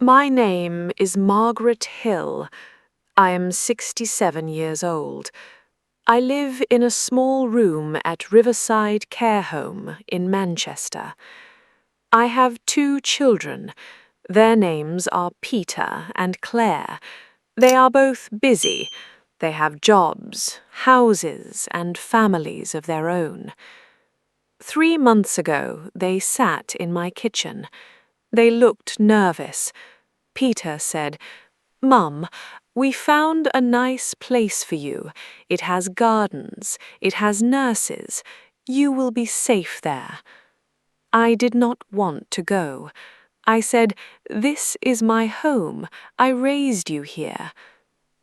My name is Margaret Hill. I am 67 years old. I live in a small room at Riverside Care Home in Manchester. I have 2 children. Their names are Peter and Claire. They are both busy. They have jobs, houses, and families of their own. 3 months ago, they sat in my kitchen. They looked nervous. Peter said, "Mum, we found a nice place for you. It has gardens. It has nurses. You will be safe there." I did not want to go. I said, "This is my home. I raised you here."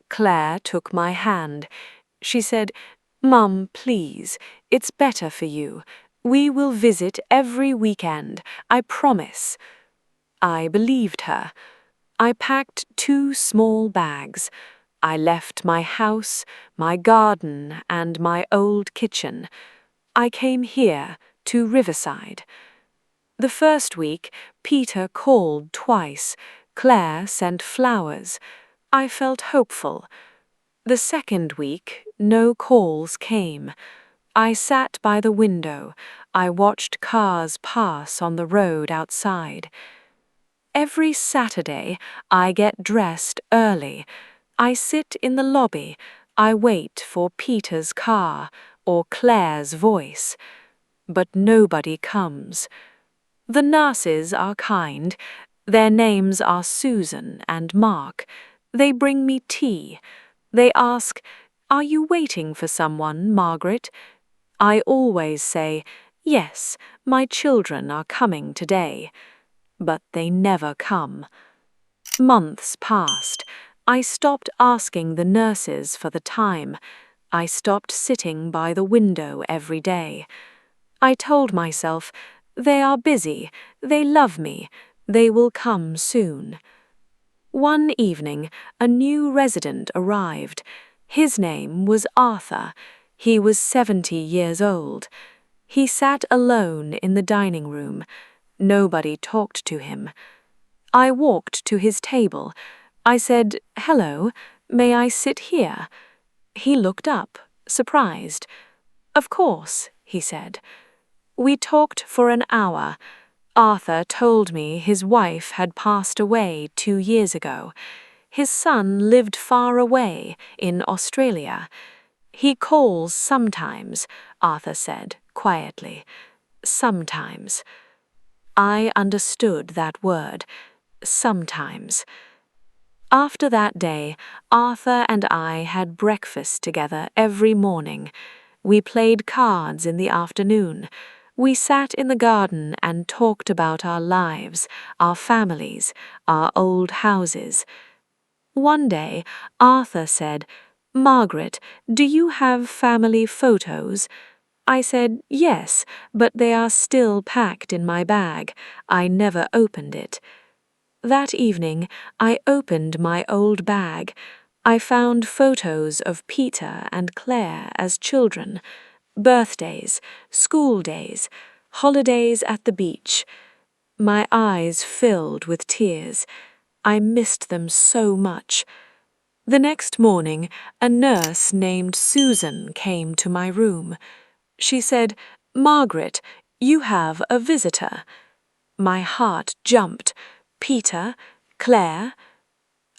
Claire took my hand. She said, "Mum, please, it's better for you. We will visit every weekend, I promise." I believed her. I packed 2 small bags. I left my house, my garden, and my old kitchen. I came here to Riverside. The first week, Peter called twice. Claire sent flowers. I felt hopeful. The second week, no calls came. I sat by the window. I watched cars pass on the road outside. Every Saturday, I get dressed early. I sit in the lobby. I wait for Peter's car or Claire's voice. But nobody comes. The nurses are kind. Their names are Susan and Mark. They bring me tea. They ask, "Are you waiting for someone, Margaret?" I always say, "Yes, my children are coming today." But they never come. Months passed. I stopped asking the nurses for the time. I stopped sitting by the window every day. I told myself, they are busy, they love me, they will come soon. One evening, a new resident arrived. His name was Arthur. He was 70 years old. He sat alone in the dining room. Nobody talked to him. I walked to his table. I said, "Hello, may I sit here?" He looked up, surprised. "Of course," he said. We talked for an hour. Arthur told me his wife had passed away 2 years ago. His son lived far away in Australia. "He calls sometimes," Arthur said quietly. "Sometimes." I understood that word, sometimes. After that day, Arthur and I had breakfast together every morning. We played cards in the afternoon. We sat in the garden and talked about our lives, our families, our old houses. One day, Arthur said, "Margaret, do you have family photos?" I said, "Yes, but they are still packed in my bag. I never opened it." That evening, I opened my old bag. I found photos of Peter and Claire as children, birthdays, school days, holidays at the beach. My eyes filled with tears. I missed them so much. The next morning, a nurse named Susan came to my room. She said, "Margaret, you have a visitor." My heart jumped. Peter? Claire?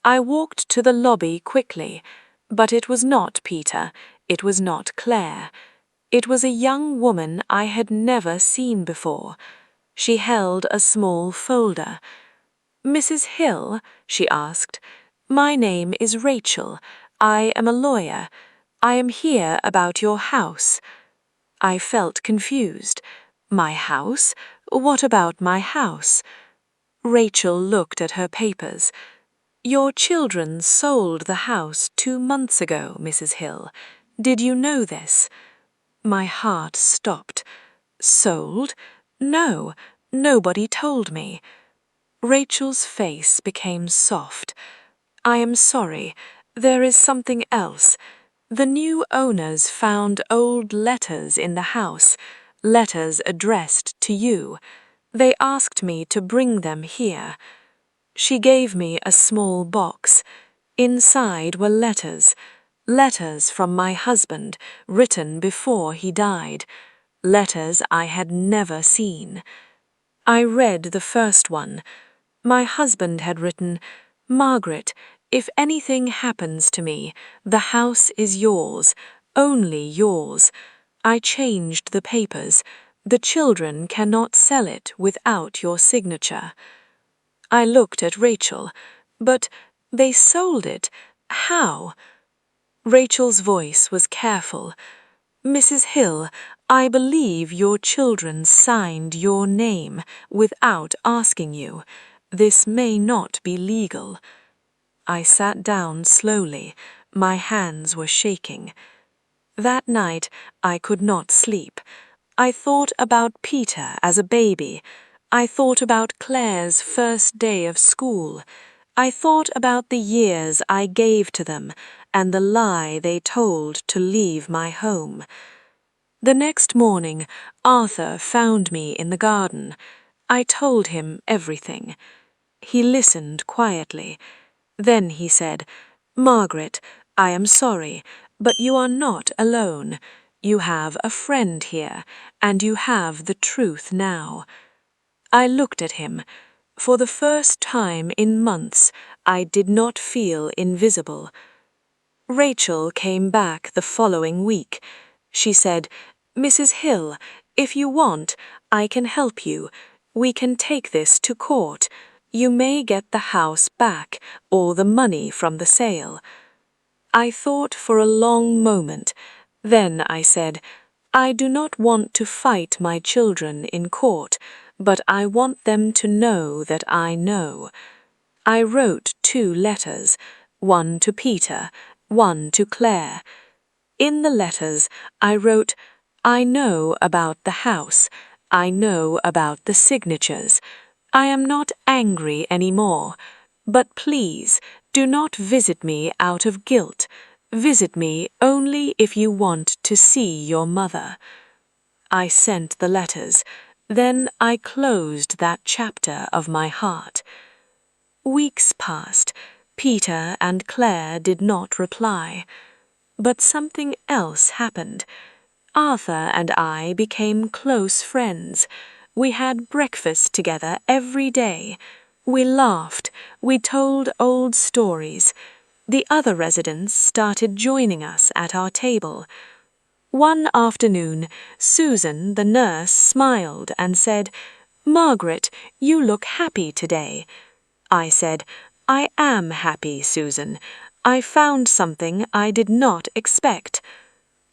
I walked to the lobby quickly, but it was not Peter, it was not Claire. It was a young woman I had never seen before. She held a small folder. "Mrs. Hill?" she asked. "My name is Rachel. I am a lawyer. I am here about your house." I felt confused. My house? What about my house? Rachel looked at her papers. "Your children sold the house 2 months ago, Mrs. Hill. Did you know this?" My heart stopped. Sold? No, nobody told me. Rachel's face became soft. "I am sorry. There is something else. The new owners found old letters in the house, letters addressed to you. They asked me to bring them here." She gave me a small box. Inside were letters. Letters from my husband, written before he died. Letters I had never seen. I read the first one. My husband had written, "Margaret, if anything happens to me, the house is yours, only yours. I changed the papers. The children cannot sell it without your signature." I looked at Rachel. "But they sold it. How?" Rachel's voice was careful. "Mrs. Hill, I believe your children signed your name without asking you. This may not be legal." I sat down slowly. My hands were shaking. That night I could not sleep. I thought about Peter as a baby. I thought about Claire's first day of school. I thought about the years I gave to them and the lie they told to leave my home. The next morning, Arthur found me in the garden. I told him everything. He listened quietly. Then he said, "Margaret, I am sorry, but you are not alone. You have a friend here, and you have the truth now." I looked at him. For the first time in months, I did not feel invisible. Rachel came back the following week. She said, "Mrs. Hill, if you want, I can help you. We can take this to court. You may get the house back or the money from the sale." I thought for a long moment. Then I said, "I do not want to fight my children in court, but I want them to know that I know." I wrote 2 letters, one to Peter, one to Claire. In the letters, I wrote, "I know about the house. I know about the signatures. I am not angry anymore. But please, do not visit me out of guilt. Visit me only if you want to see your mother." I sent the letters. Then I closed that chapter of my heart. Weeks passed. Peter and Claire did not reply. But something else happened. Arthur and I became close friends. We had breakfast together every day. We laughed. We told old stories. The other residents started joining us at our table. One afternoon, Susan, the nurse, smiled and said, "Margaret, you look happy today." I said, "I am happy, Susan. I found something I did not expect."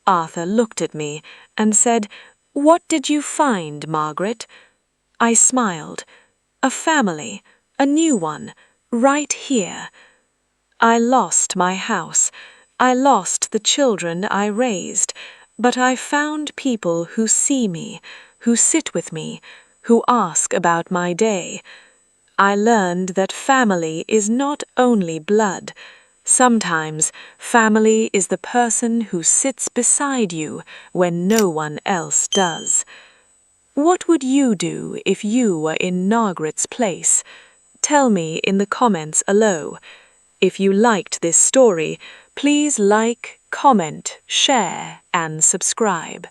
Arthur looked at me and said, "What did you find, Margaret?" I smiled. "A family, a new one, right here." I lost my house. I lost the children I raised. But I found people who see me, who sit with me, who ask about my day. I learned that family is not only blood. Sometimes family is the person who sits beside you when no one else does. What would you do if you were in Margaret's place? Tell me in the comments below. If you liked this story, please like, comment, share, and subscribe.